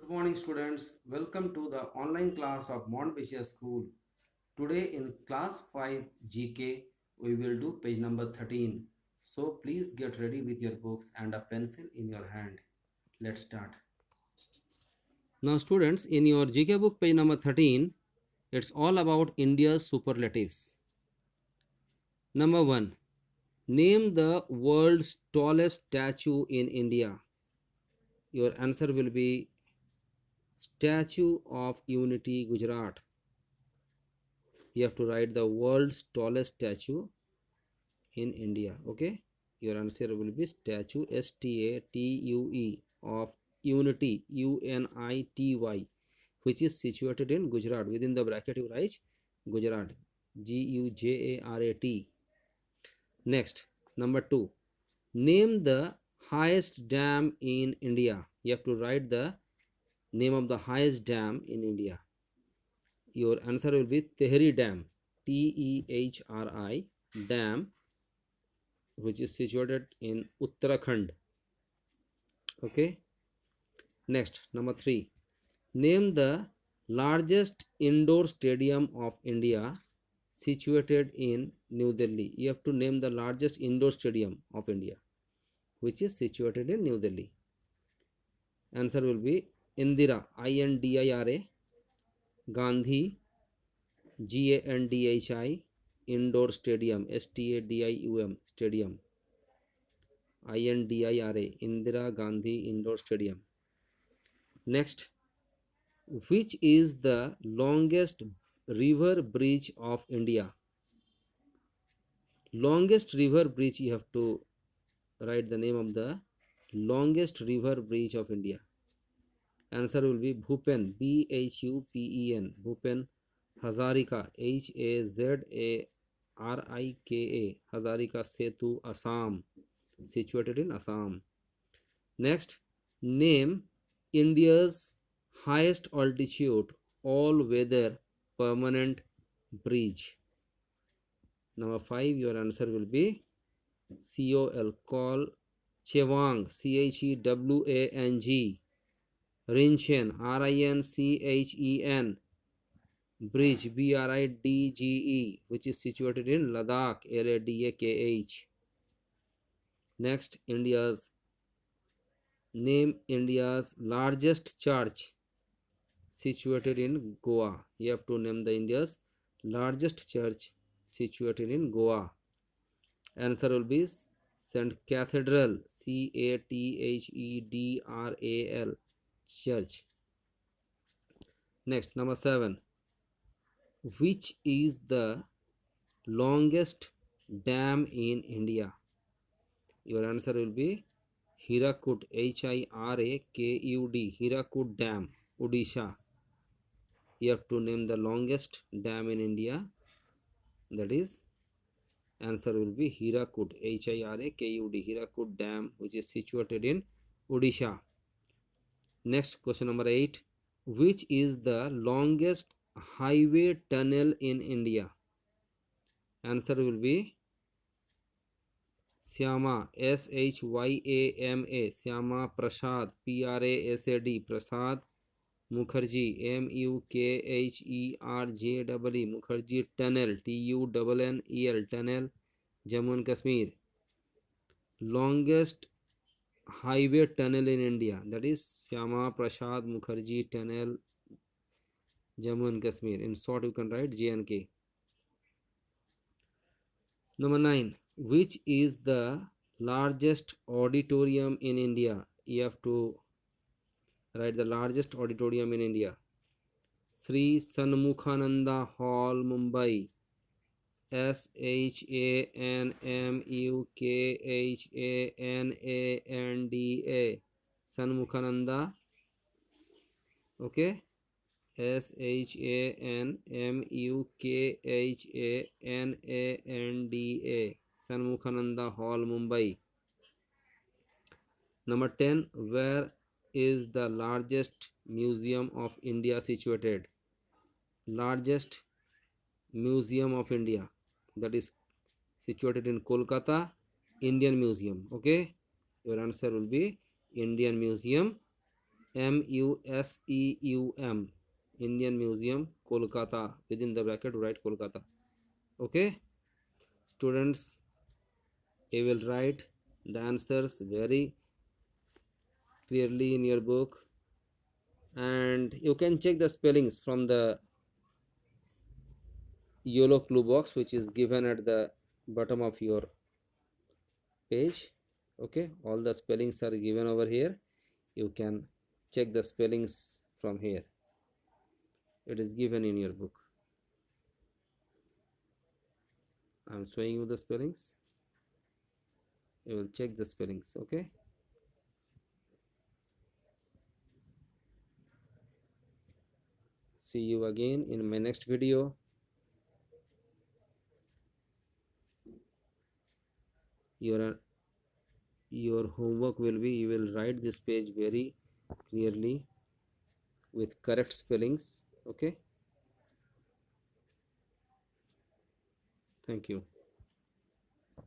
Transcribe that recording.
Good morning, students. Welcome to the online class of Mount Bishia School. Today in class 5 GK, we will do page number 13. So please get ready with your books and a pencil in your hand. Let's start. Now, students, in your GK book, page number 13, it's all about India's superlatives. Number 1. Name the world's tallest statue in India. Your answer will be Statue of Unity, Gujarat. You have to write the world's tallest statue in India. Okay, your answer will be statue STATUE of Unity UNITY, which is situated in Gujarat. Within the bracket you write Gujarat GUJARAT. Next, number 2. Name the highest dam in India. You have to write the name of the highest dam in India. Your answer will be Tehri Dam, TEHRI Dam, which is situated in Uttarakhand. Okay. Next, number 3. Name the largest indoor stadium of India situated in New Delhi. You have to name the largest indoor stadium of India, which is situated in New Delhi. Answer will be Indira, INDIRA, Gandhi, GANDHI, Indoor Stadium, STADIUM, Stadium, INDIRA, Indira Gandhi Indoor Stadium. Next, which is the longest river bridge of India? Longest river bridge, you have to write the name of the longest river bridge of India. Answer will be Bhupen, BHUPEN, Bhupen Hazarika, HAZARIKA, Hazarika Setu, Assam, situated in Assam. Next, name India's highest altitude all-weather permanent bridge. Number 5, your answer will be Col Chewang, CHEWANG, Rinchen, RINCHEN, bridge, BRIDGE, which is situated in Ladakh, LADAKH. Next, name India's largest church situated in Goa. You have to name the India's largest church situated in Goa. Answer will be St. Cathedral, CATHEDRAL, church. Next, number 7. Which is the longest dam in India? Your answer will be Hirakud, HIRAKUD, Hirakud Dam, Odisha. You have to name the longest dam in India. That is, answer will be Hirakud, HIRAKUD, Hirakud Dam, which is situated in Odisha. Next, question number 8. Which is the longest highway tunnel in India? Answer will be Syama, SHYAMA, Syama Prasad, PRASAD, Prasad Mukherjee, MUKHERJEE, Mukherjee Tunnel, TUNNEL, Tunnel, Jammu and Kashmir. Longest highway tunnel in India, that is Syama Prasad Mukherjee Tunnel, Jammu and Kashmir. In short, you can write JNK. Number 9. Which is the largest auditorium in India? You have to write the largest auditorium in India. Sri Sanmukhananda Hall, Mumbai, SHANMUKHANANDA, Sanmukhananda. Okay, SHANMUKHANANDA, Sanmukhananda Hall, Mumbai. Number 10. Where is the largest museum of India situated? Largest museum of India, that is situated in Kolkata, Indian Museum. Okay, your answer will be Indian Museum, Museum, Indian Museum, Kolkata. Within the bracket, write Kolkata. Okay, students, you will write the answers very clearly in your book, and you can check the spellings from the yellow clue box which is given at the bottom of your page. Okay, all the spellings are given over here. You can check the spellings from here. It is given in your book. I'm showing you the spellings. You will check the spellings. Okay, see you again in my next video. Your homework will be, you will write this page very clearly with correct spellings. Okay, thank you.